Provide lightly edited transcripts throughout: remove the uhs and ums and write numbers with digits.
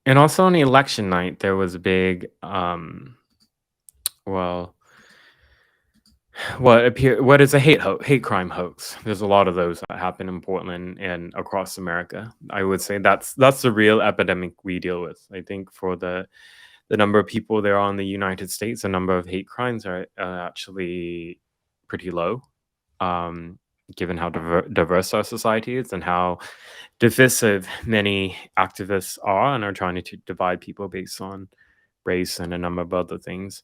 And also on election night, there was a big, well, what is a hate crime hoax. There's a lot of those that happen in Portland and across America. I would say that's the real epidemic we deal with. I think for the number of people there are in the United States, the number of hate crimes are actually pretty low, um, given how diverse our society is and how divisive many activists are and are trying to divide people based on race and a number of other things.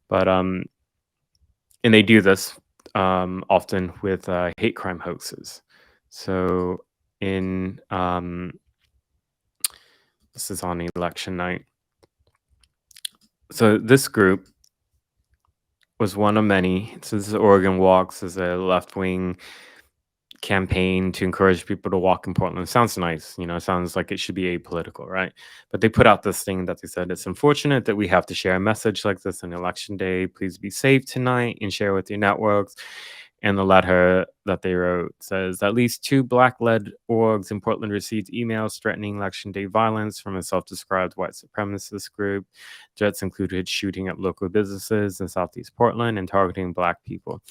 But and they do this often with hate crime hoaxes. So in this is on election night. So this group was one of many. So this is Oregon Walks, is a left wing campaign to encourage people to walk in Portland. Sounds nice, sounds like it should be apolitical, right? But they put out this thing that they said it's unfortunate that we have to share a message like this on election day. Please be safe tonight and share with your networks. And the letter that they wrote says at least two black-led orgs in Portland received emails threatening election day violence from a self-described white supremacist group. Threats included shooting at local businesses in Southeast Portland and targeting black people.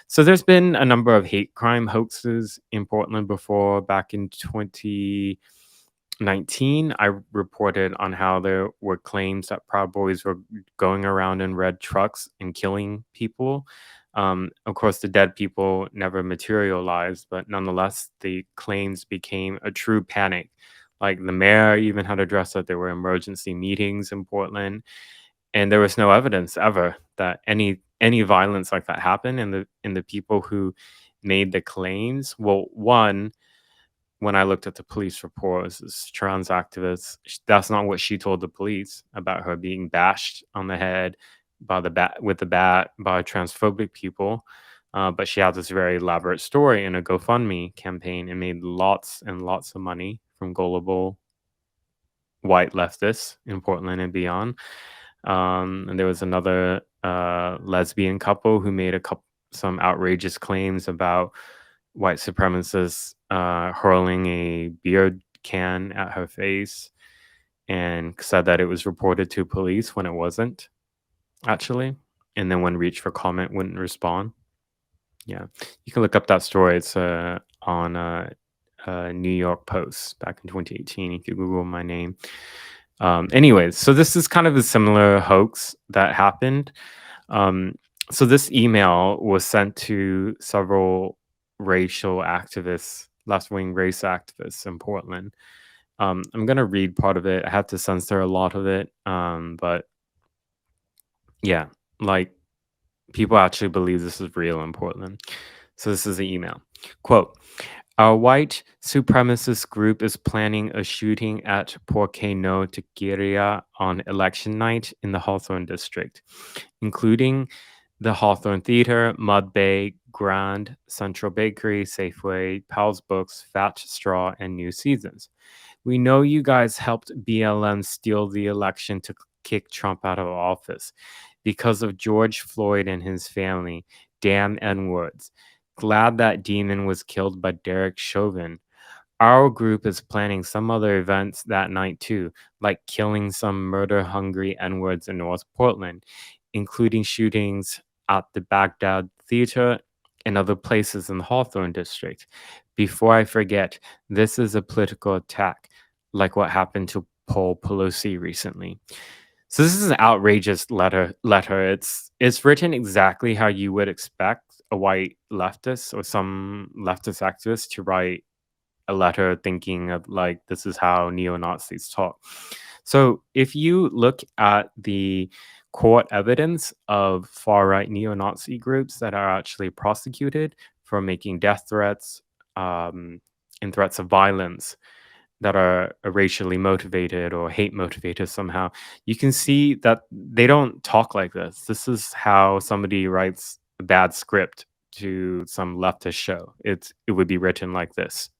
So there's been a number of hate crime hoaxes in Portland before. Back in 2019, I reported on how there were claims that Proud Boys were going around in red trucks and killing people. Of course, the dead people never materialized, but nonetheless, the claims became a true panic. Like the mayor even had addressed that there were emergency meetings in Portland, and there was no evidence ever that any violence like that happened. And the people who made the claims, well, one, when I looked at the police report, was this trans activist. That's not what she told the police about her being bashed on the head by the bat with the bat by transphobic people. But she had this very elaborate story in a GoFundMe campaign and made lots and lots of money from gullible white leftists in Portland and beyond. And there was another lesbian couple who made some outrageous claims about white supremacists hurling a beer can at her face and said that it was reported to police when it wasn't, actually. And then when reached for comment, wouldn't respond. Yeah, you can look up that story. It's on New York Post back in 2018 if you Google my name. Anyways, so this is kind of a similar hoax that happened. So this email was sent to several racial activists, left-wing race activists in Portland. I'm gonna read part of it. I had to censor a lot of it, but yeah, like people actually believe this is real in Portland. So this is the email. Quote, our white supremacist group is planning a shooting at Porque No Tequila on election night in the Hawthorne district, including the Hawthorne Theater, Mud Bay, Grand, Central Bakery, Safeway, Powell's Books, Fat Straw, and New Seasons. We know you guys helped BLM steal the election to kick Trump out of office because of George Floyd and his family. Damn N-words. Glad that demon was killed by Derek Chauvin. Our group is planning some other events that night too, like killing some murder-hungry N-words in North Portland, including shootings at the Baghdad Theater and other places in the Hawthorne district. Before I forget, this is a political attack, like what happened to Paul Pelosi recently. So this is an outrageous letter. It's written exactly how you would expect a white leftist or some leftist activist to write a letter, thinking of like this is how neo-Nazis talk. So if you look at the court evidence of far-right neo-Nazi groups that are actually prosecuted for making death threats and threats of violence that are racially motivated or hate motivated somehow, you can see that they don't talk like this. This is how somebody writes a bad script to some leftist show. It would be written like this,